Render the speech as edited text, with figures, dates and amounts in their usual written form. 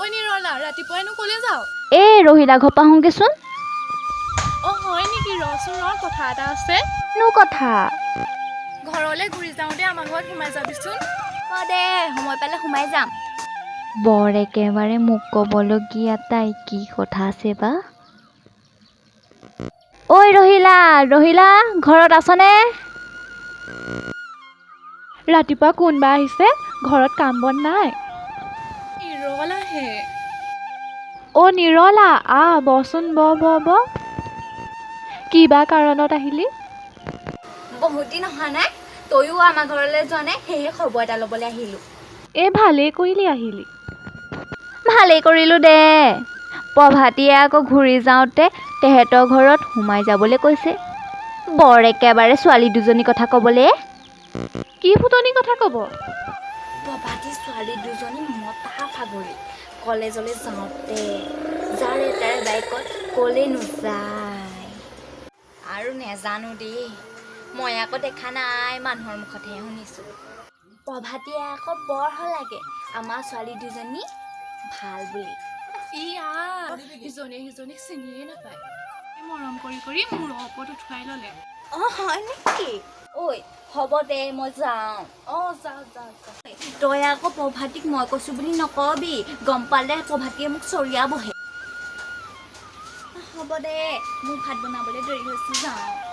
ঐ নিৰলা ৰাতিপুৱাইনো ক'লে যাও এই ৰহিলা ঘৰ পাহোগেচোন হয় নেকি ৰচোন কথা এটা আছে নো কথা ঘৰলৈ ঘূৰি যাওঁতে আমাৰ ঘৰত সোমাই যাবিচোন দে সময় পালে সোমাই যাম বৰ একেবাৰে মোক ক'বলগীয়া তাই কি কথা আছে বা ঐ ৰহিলা ৰহিলা ঘৰত আছনে ৰাতিপুৱা কোনবা আহিছে ঘৰত কাম বন নাই নিৰলাহে নিৰলা বচোন ব কিবা কাৰণত আহিলি বহুত দিন অহা নাই তইও আমাৰ ঘৰলৈ যোৱা নাই সেয়ে খবৰ এটা ল'বলৈ আহিলোঁ ভালেই কৰিলি আহিলি ভালেই কৰিলোঁ দে প্ৰভাতীয়ে আকৌ ঘূৰি যাওঁতে তেহেঁতৰ ঘৰত সোমাই যাবলৈ কৈছে বৰ একেবাৰে ছোৱালী দুজনীৰ কথা ক'বলৈ কি ফুটনি কথা ক'ব প্ৰভাতী ছোৱালী দুজনী মতা ফাগৰি কলেজলৈ যাওঁতে যাৰে তাৰে বাইকত ক'লে নোযায় আৰু নেজানো দেই মই আকৌ দেখা নাই মানুহৰ মুখতহে শুনিছোঁ প্ৰভাতীয়ে আকৌ বৰ লাগে আমাৰ ছোৱালী দুজনী ভাল বুলি ইজনীয়ে সিজনীক চিনিয়ে নাপায় মৰম কৰি কৰি মূৰৰ ওপৰত উঠুৱাই ল'লে হয় নেকি ঐ হ'ব দে মই যাওঁ যা তই আকৌ প্ৰভাতীক মই কৈছোঁ বুলি নকবি গম পালে প্ৰভাতীয়ে মোক চৰিয়াবহে হ'ব দে মোৰ ভাত বনাবলৈ দেৰি হৈছে যাওঁ